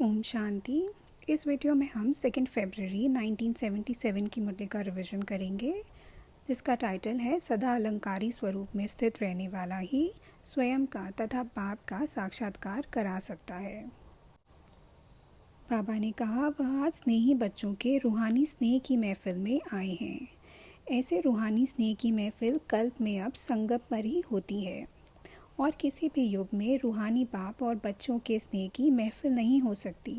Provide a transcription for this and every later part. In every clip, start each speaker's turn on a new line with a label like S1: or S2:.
S1: ओम शांति। इस वीडियो में हम 2 फरवरी 1977 की मुरली का रिवीजन करेंगे, जिसका टाइटल है सदा अलंकारी स्वरूप में स्थित रहने वाला ही स्वयं का तथा बाप का साक्षात्कार करा सकता है। बाबा ने कहा, वह आज स्नेही बच्चों के रूहानी स्नेह की महफिल में आए हैं। ऐसे रूहानी स्नेह की महफिल कल्प में अब संगम पर ही होती है और किसी भी युग में रूहानी बाप और बच्चों के स्नेह की महफिल नहीं हो सकती।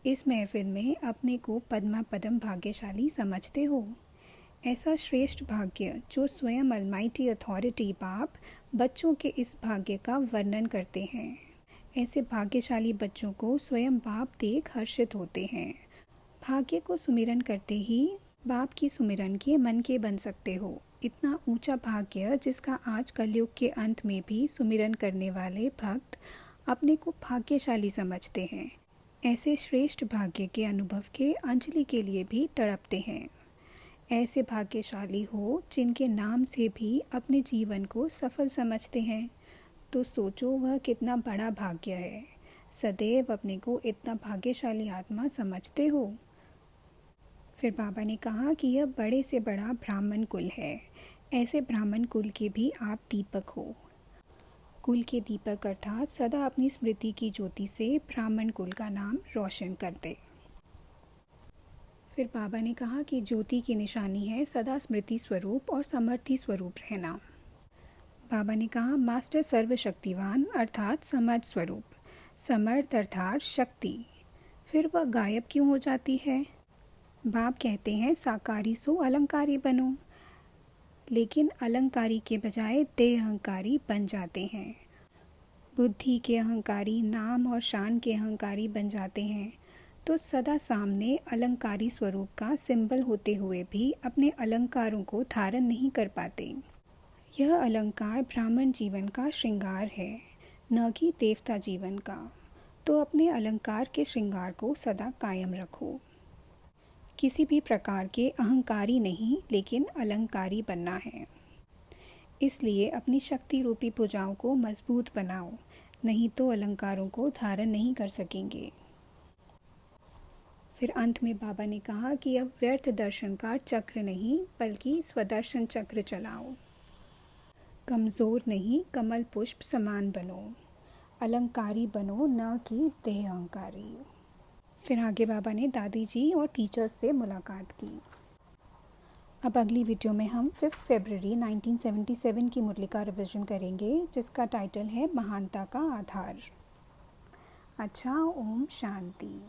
S1: इस महफिल में अपने को पद्मा पदम भाग्यशाली समझते हो। ऐसा श्रेष्ठ भाग्य जो स्वयं अलमाइटी अथॉरिटी बाप बच्चों के इस भाग्य का वर्णन करते हैं। ऐसे भाग्यशाली बच्चों को स्वयं बाप देख हर्षित होते हैं। भाग्य को सुमिरन करते ही बाप की सुमिरन के मन के बन सकते हो। इतना ऊंचा भाग्य जिसका आज कलयुग के अंत में भी सुमिरन करने वाले भक्त अपने को भाग्यशाली समझते हैं। ऐसे श्रेष्ठ भाग्य के अनुभव के अंजलि के लिए भी तड़पते हैं। ऐसे भाग्यशाली हो जिनके नाम से भी अपने जीवन को सफल समझते हैं, तो सोचो वह कितना बड़ा भाग्य है। सदैव अपने को इतना भाग्यशाली आत्मा समझते हो। फिर बाबा ने कहा कि यह बड़े से बड़ा ब्राह्मण कुल है। ऐसे ब्राह्मण कुल के भी आप दीपक हो। कुल के दीपक अर्थात सदा अपनी स्मृति की ज्योति से ब्राह्मण कुल का नाम रोशन करते। फिर बाबा ने कहा कि ज्योति की निशानी है सदा स्मृति स्वरूप और समर्थी स्वरूप रहना। बाबा ने कहा, मास्टर सर्वशक्तिवान अर्थात समर्थ स्वरूप, समर्थ अर्थात शक्ति। फिर वह गायब क्यों हो जाती है? बाप कहते हैं साकारी सो अलंकारी बनो, लेकिन अलंकारी के बजाय देह अहंकारी बन जाते हैं। बुद्धि के अहंकारी, नाम और शान के अहंकारी बन जाते हैं, तो सदा सामने अलंकारी स्वरूप का सिंबल होते हुए भी अपने अलंकारों को धारण नहीं कर पाते। यह अलंकार ब्राह्मण जीवन का श्रृंगार है, न कि देवता जीवन का। तो अपने अलंकार के श्रृंगार को सदा कायम रखो। किसी भी प्रकार के अहंकारी नहीं, लेकिन अलंकारी बनना है। इसलिए अपनी शक्ति रूपी भुजाओं को मजबूत बनाओ, नहीं तो अलंकारों को धारण नहीं कर सकेंगे। फिर अंत में बाबा ने कहा कि अब व्यर्थ दर्शन का चक्र नहीं, बल्कि स्वदर्शन चक्र चलाओ। कमज़ोर नहीं, कमल पुष्प समान बनो। अलंकारी बनो, न कि देह अहंकारी। फिर आगे बाबा ने दादी जी और टीचर्स से मुलाकात की। अब अगली वीडियो में हम 5 फरवरी 1977 की मुरली का रिवीजन करेंगे, जिसका टाइटल है महानता का आधार। अच्छा, ओम शांति।